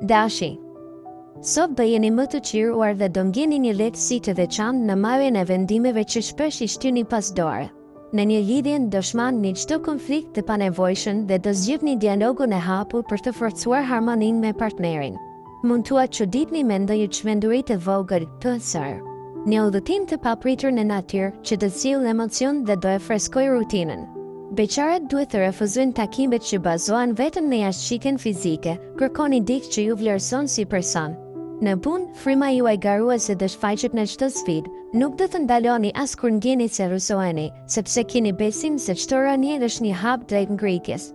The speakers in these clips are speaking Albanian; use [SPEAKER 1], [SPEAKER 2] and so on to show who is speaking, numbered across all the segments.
[SPEAKER 1] Dashi. Sot do jeni më të qiruar dhe do ngjeni një lehtësi të veçantë në marrjen e vendimeve që shpesh i shtyni pas dore. Në një lidhje do shmangni çdo konflikt të panevojshëm dhe do zgjidhni dialogun e hapur për të forcuar harmoninë me partnerin. Mund t'ua çuditni me ndonjë çmenduri të vogël të sër. Një udhëtim të papritur në natyrë që të sjellë emocion dhe do e freskojë rutinën. Beqarët duhet të refuzojnë takimet që bazohen vetëm në jashtëqitjen fizike, kërkoni diçka që ju vlerëson si person. Në punë, fryma juaj garuese dhe shfaqet në çdo sfidë, nuk do të ndaloni as kur ndjeni se rrësoheni, sepse keni besim se çdo rënje është një hap drejt ngritjes.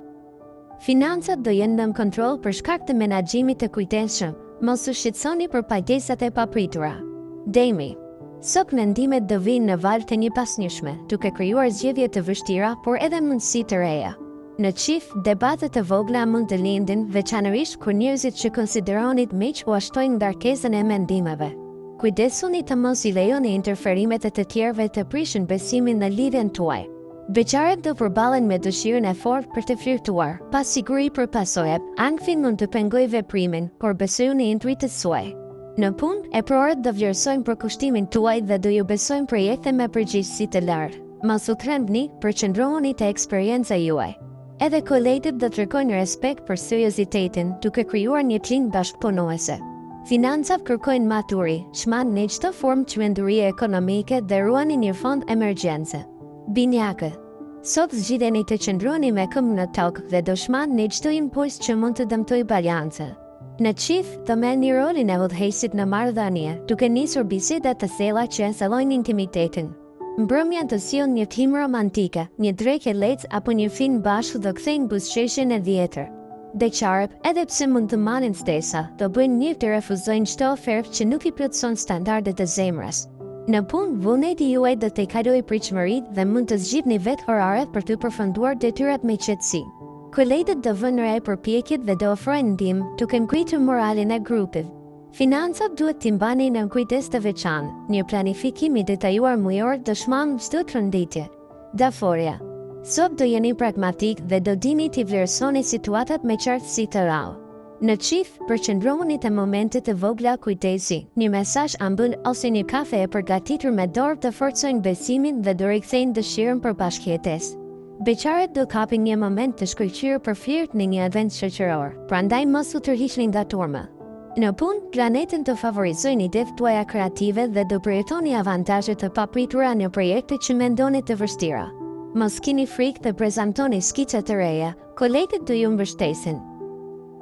[SPEAKER 1] Financat do jenë nën kontroll për shkak të menaxhimit të kujdesshëm, mos u shqetësoni për pagesat e papritura. Demi. Sot mendimet do vinë në valë të një pasnjëshme, duke krijuar zgjedhje të vështira, por edhe mundësi të reja. Në çift, debatet e vogla mund të lindin, veçanërisht kur njerëzit që konsideronit miq u ashtojnë ndarkesën e mendimeve. Kujdesuni të mos i lejoni interferimet e të tjerëve të prishin besimin në lidhjen tuaj. Beqarët do përballen me dëshirën e fortë për të flirtuar, pa siguri për pasojat, ankthi mund të pengojë veprimin, por besojuni intuitës suaj. Në punë, eprorët do vlerësojnë përkushtimin tuaj dhe do ju besojnë projekte me përgjegjësi të lartë. Mos u trembni, përqendrohuni te eksperjenca juaj. Edhe kolegët do tregojnë respekt për seriozitetin, duke krijuar një klinë bashkëpunuese. Financat kërkojnë maturi, shmangni çdo formë çmendurie ekonomike dhe ruani një fond emergjence. Binjakë. Sot zgjidheni të qëndroni me këmbë në tokë dhe do shmangni çdo impuls që mund të dëmtojë balancën. Në çift, do merrni rolin e udhëheqësit në marrëdhënie, duke nisur biseda të thella që esallojnë intimitetin. Mbrëmja do sjellë një tim romantike, një drekë lehtë apo një film bashkë do kthejnë buzëqeshjen e vjetër. Beqarët, edhe pse mund të marrin stesa, do bëjnë mirë të refuzojnë çdo ofertë që nuk i plotëson standardet e zemrës. Në punë, vullneti juaj do të kalojë pritshmëritë dhe mund të zgjidhni vetë orare për të përfunduar detyrat me qetësi. Kolegët do vënë re përpjekjet dhe do ofrojnë ndihmë, duke ngritur moralin e grupit. Financat duhet t'i mbani në kujdes të veçantë, një planifikim i detajuar mujor do shmang çdo tronditje. Daforia. Sot do jeni pragmatik dhe do dini t'i vlerësoni situatat me qartësi të rrallë. Në çift, përqendrohuni te momentet e vogla kujdesi, një mesazh ambull ose një kafe e përgatitur me dorë të forcojnë besimin dhe do rikthejnë dëshirën për bashkëjetesë. Beqarët do kapin një moment të shkëlqyer për flirt në një event shoqëror, prandaj mos u tërhiqni nga turma. Në punë, planetën të favorizojnë idetë tuaja kreative dhe do përjetoni avantazhe të papritura në projekte që mendoni të vështira. Mos keni frikë të prezantoni skica të reja, kolegët do ju mbështesin.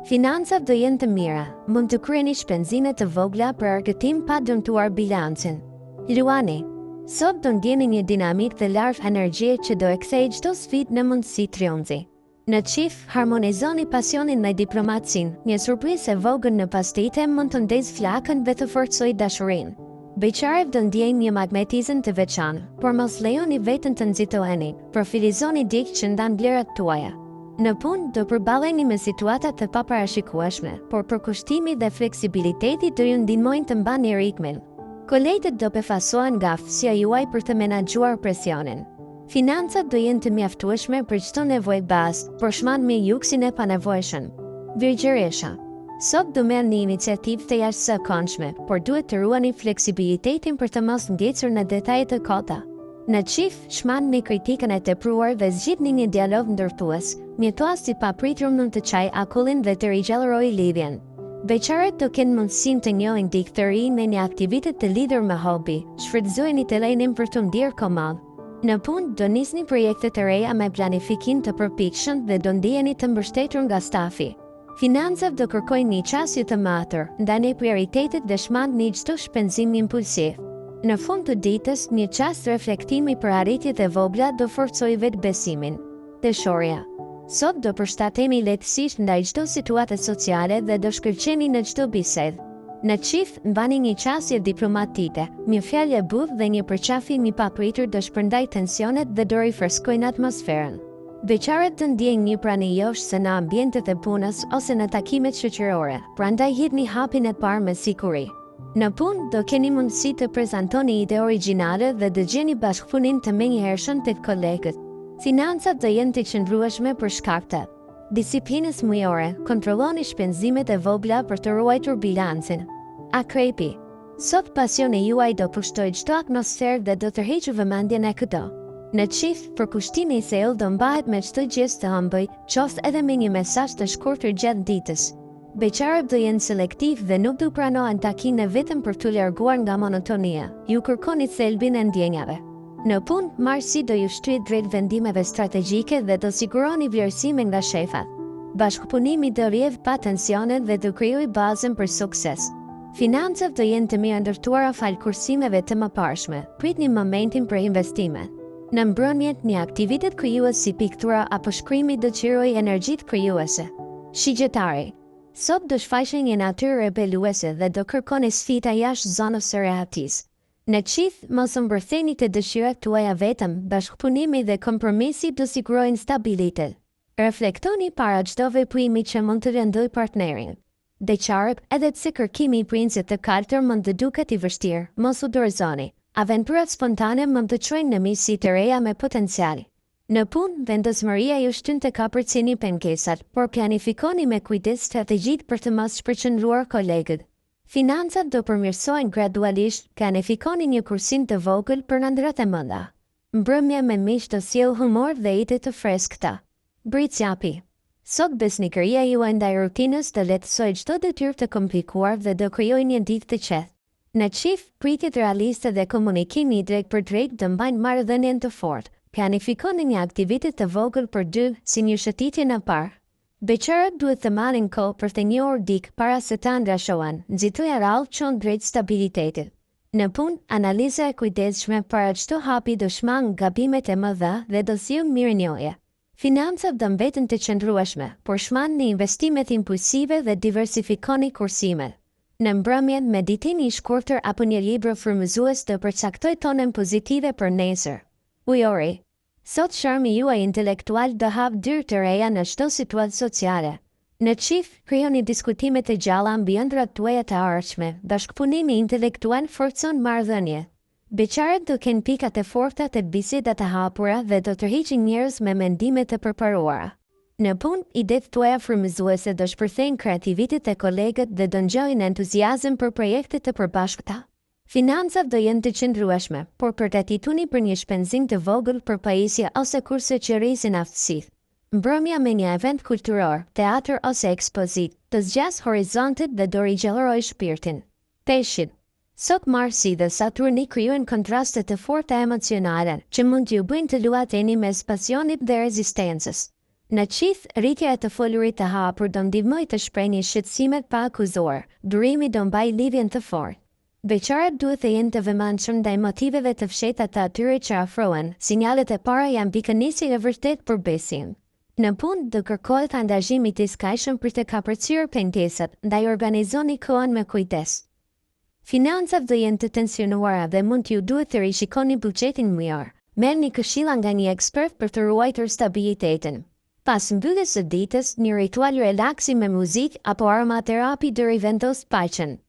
[SPEAKER 1] Financat do jenë të mira, mund të kryeni shpenzime të vogla për argëtim pa dëmtuar bilancin. Luani. Sot do ndjeni një dinamik të lartë energjie që do e kthejë çdo sfidë në mundësi triumfi. Në çift, harmonizoni pasionin me diplomacinë, një surprizë e vogël në pastite mund të ndezë flakën dhe të forcojë dashurinë. Beqarët do ndjejnë një magnetisëm të veçantë, por mos lejoni veten të nxitoheni, profilizoni diçka që ndan vlerat tuaja. Në punë do përballeni me situata të paparashikueshme, por përkushtimi dhe fleksibiliteti do ju ndihmojnë të mbani ritmin. Kolegët do befasohen nga aftësia juaj për të menaxhuar presionin. Financat do jenë të mjaftueshme për çdo nevojë bazë, por shmangni luksin e panevojshëm. Virgjëresha. Sot do merrni iniciativë të jashtëzakonshme, por duhet të ruani fleksibilitetin për të mos ngecur në detaje të kota. Në çift, shmangni kritikën e tepruar dhe zgjidhni një dialog ndërtues, mjetoasi pa pritur mund të çajë akullin dhe të rigjallërojë lidhjen. Beqarët do kenë mundësinë të njohin dikë të ri në një aktivitet të lidhur me hobi, shfrytëzojeni telenin për të ndier komand. Në punë do nisni projekte të reja me planifikim të përpikshëm dhe do ndiheni të mbështetur nga stafi. Financat do kërkojnë një qasje të matër, ndani prioritetet dhe shmangni çdo shpenzim impulsiv. Në fund të ditës, një çast reflektimi për arritjet e vogla do forcojë vetbesimin. Dëshorja. Sot do përshtatemi lehtësisht ndaj çdo situate sociale dhe do shkëlqeni në çdo bisedë. Në çift, mbani një qasje diplomatike, një fjalë e butë dhe një përqafim i papritur do shpërndaj tensionet dhe do rifreskojnë atmosferën. Beqarët të ndjejnë një prani joshse në ambientet e punës ose në takimet shoqërore, prandaj hidhni hapin e parë me siguri. Në punë do keni mundësi të prezantoni ide origjinale dhe dëgjoni bashkëpunim të menjëhershëm tek kolegët. Financat do jenë të qëndrueshme për shkak të disiplinës mujore, kontrolloni shpenzimet e vogla për të ruajtur bilancin. Akrepi, sot pasioni juaj do pushtojë çdo atmosferë dhe do tërheqë vëmendjen e këto. Në çift, përkushtimi i thellë do mbahet me çdo gjest të ëmbël, qoftë edhe me një mesazh të shkurtër gjatë ditës. Beqarët do jenë selektiv dhe nuk do pranojnë takime vetëm për t'u larguar nga monotonia. Ju kërkoni thelbin e ndjenjave. Në punë, Marsi do ju shtyhet drejt vendimeve strategjike dhe do siguroni vlerësime nga shefat. Bashkëpunimi do rrjedh pa tensione dhe do krijojë bazën për sukses. Financat do jenë të mirë ndërtuara fal kursimeve të mëparshme. Pritni momentin për investime. Në mbrëmje, një aktivitet krijues si piktura apo shkrimi do qirojë energjitë krijuese. Shigjetari, sot do shfaqeni një natyrë rebeluese dhe do kërkoni sfida jashtë zonës së rehatisë. Në çift, mos mbërtheni të dëshirat tuaja vetëm, bashkëpunimi dhe kompromisi do sigurojnë stabilitet. Reflektoni para çdo veprimi që mund të rëndojë partnerin. Beqarët, edhe pse kërkimi i prinsit të kaltër mund të duket i vështirë, mos u dorëzoni. Aventurat spontane mund të çojnë në miqësi të reja me potencial. Në punë, vendosmëria ju shtyn të kapërcini pengesat, por planifikoni me kujdes strategjitë për të mos shpërqendruar kolegët. Financat do përmirësohen gradualisht, planifikoni një kursim të vogël për ëndrat e mëdha. Mbrëmja me miq do sjellë humor dhe ide të freskëta. Britsjapi, sot besnikëria juaj ndaj rutinës do lehtësojë çdo detyrë të komplikuar dhe do krijojë një ditë të qetë. Në çift, pritjet realiste dhe komunikimi i drejtë për drejtë do mbajnë marrëdhënien të fortë. Planifikoni një aktivitet të vogël për dy, si një shëtitje në parë. Beqarët duhet të marrin kohë për të njohur dik para se të ndrashohen, nxitëja rallë çon drejt stabilitetit. Në punë, analiza e kujdesshme para çdo hapi do shmang gabimet e mëdha dhe do sjellë mirënjohje. Financat do mbeten të qëndrueshme, por shmangni investimet impulsive dhe diversifikoni kursimet. Në mbrëmje, meditimi i shkurtër apo një libër frymëzues do përcaktojë tonën pozitive për nesër. Ujori, sot sharmi juaj intelektual do hap dyrë të reja në çdo situatë sociale. Në çift, krijoni diskutime të gjalla mbi ëndrat tuaja të ardhshme. Bashkëpunimi intelektual forcon marrëdhënie. Beqarët do kenë pikat e forta të bisedat të hapura dhe do tërhiqin njerëz me mendime të përparuara. Në punë, idetë tuaja frymëzuese do shpërthejnë kreativitet e kolegët dhe do ngjojnë entuziazëm për projekte të përbashkëta. Financat do jenë të qëndrueshme, por përgatituni për një shpenzim të vogël për pajisje ose kurse që rrisin aftësitë. Mbrëmja me një event kulturor, teatër ose ekspozit, të zgjas horizontet dhe do rigjallërojë shpirtin. Peshqit, sot Marsi dhe Saturni krijojnë kontraste të forta emocionale që mund t'ju bëjnë të luajteni mes pasionit dhe rezistencës. Në çift, rritja e të folurit të hapur do ndihmojë të shprehni shqetësimet pa akuzuar. Durimi do mbajë lidhjen të fortë. Beqarët duhet të jenë të vëmendshëm ndaj motiveve të fshehta të atyre që afrohen. Sinjalet e para janë pikënisje e vërtet për besim. Në punë do kërkohet angazhimi i skajshëm për të kapërcyer pengesat, ndaj organizoni kohën me kujdes. Financat do jenë të tensionuara dhe mund t'ju duhet të rishikoni buxhetin mujor. Merrni këshilla nga një ekspert për të ruajtur stabilitetin. Pas mbylljes së ditës, një ritual relaksi me muzikë apo aromaterapi do rivendos paqen.